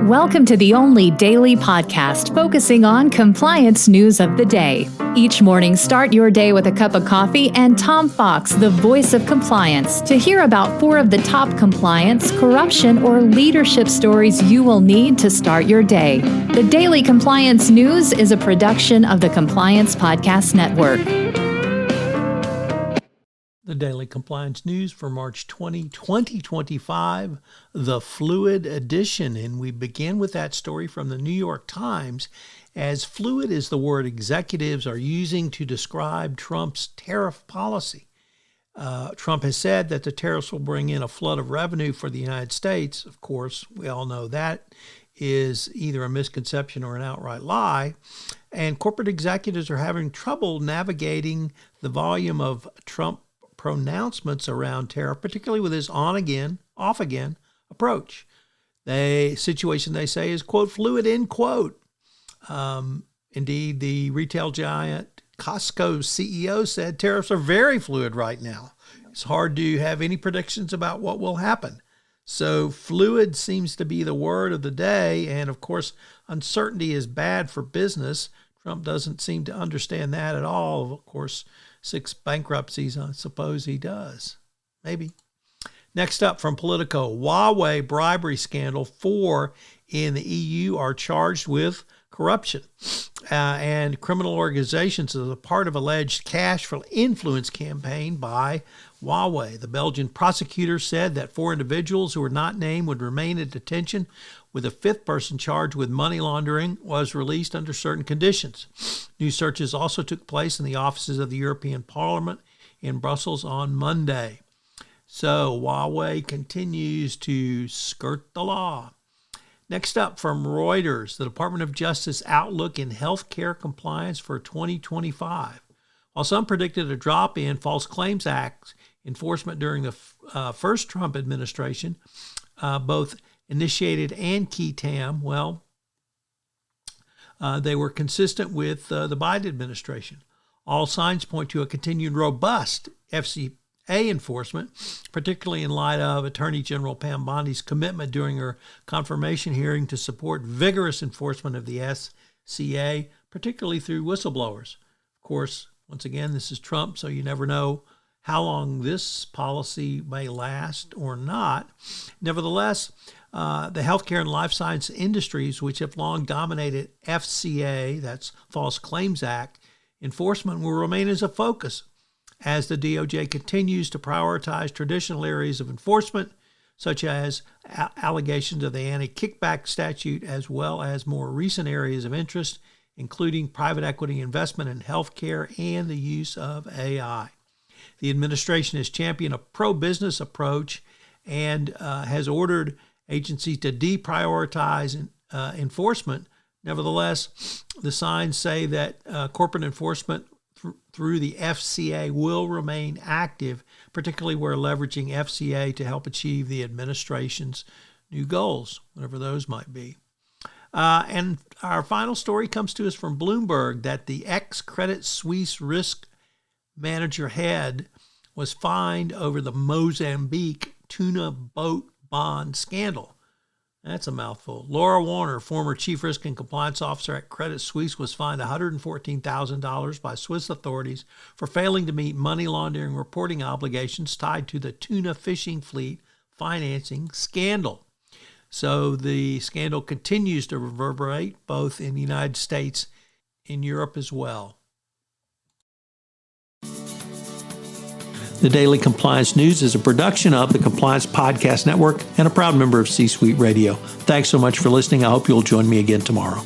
Welcome to the only daily podcast focusing on compliance news of the day. Each morning, start your day with a cup of coffee and Tom Fox, the voice of compliance, to hear about 4 of the top compliance, corruption, or leadership stories you will need to start your day. The Daily Compliance News is a production of the Compliance Podcast Network. The Daily Compliance News for March 20, 2025, the Fluid Edition. And we begin with that story from the New York Times, as fluid is the word executives are using to describe Trump's tariff policy. Trump has said that the tariffs will bring in a flood of revenue for the United States. Of course, we all know that is either a misconception or an outright lie. And corporate executives are having trouble navigating the volume of Trump pronouncements around tariff, particularly with his on-again, off-again approach. The situation, they say, is, quote, fluid, end quote. Indeed, the retail giant Costco's CEO said tariffs are very fluid right now. It's hard to have any predictions about what will happen. So fluid seems to be the word of the day. And of course, uncertainty is bad for business. Trump doesn't seem to understand that at all. Of course, 6 bankruptcies, I suppose he does. Maybe. Next up from Politico, Huawei bribery scandal. 4 in the EU are charged with corruption and criminal organizations as a part of alleged cash for influence campaign by Huawei. The Belgian prosecutor said that 4 individuals who were not named would remain in detention, with a 5th person charged with money laundering was released under certain conditions. New searches also took place in the offices of the European Parliament in Brussels on Monday. So Huawei continues to skirt the law. Next up from Reuters, the Department of Justice outlook in healthcare compliance for 2025. While some predicted a drop in False Claims Act enforcement during the first Trump administration, both initiated and key TAM, they were consistent with the Biden administration. All signs point to a continued robust FCA enforcement, particularly in light of Attorney General Pam Bondi's commitment during her confirmation hearing to support vigorous enforcement of the FCA, particularly through whistleblowers. Of course, once again, this is Trump, so you never know how long this policy may last or not. Nevertheless, the healthcare and life science industries, which have long dominated FCA, that's False Claims Act, enforcement, will remain as a focus as the DOJ continues to prioritize traditional areas of enforcement, such as allegations of the anti-kickback statute, as well as more recent areas of interest, including private equity investment in healthcare and the use of AI. The administration has championed a pro-business approach and has ordered agencies to deprioritize enforcement. Nevertheless, the signs say that corporate enforcement through the FCA will remain active, particularly where leveraging FCA to help achieve the administration's new goals, whatever those might be. And our final story comes to us from Bloomberg that the ex-Credit Suisse risk manager head was fined over the Mozambique tuna boat bond scandal. That's a mouthful. Laura Warner, former chief risk and compliance officer at Credit Suisse, was fined $114,000 by Swiss authorities for failing to meet money laundering reporting obligations tied to the tuna fishing fleet financing scandal. So the scandal continues to reverberate both in the United States and Europe as well. The Daily Compliance News is a production of the Compliance Podcast Network and a proud member of C-Suite Radio. Thanks so much for listening. I hope you'll join me again tomorrow.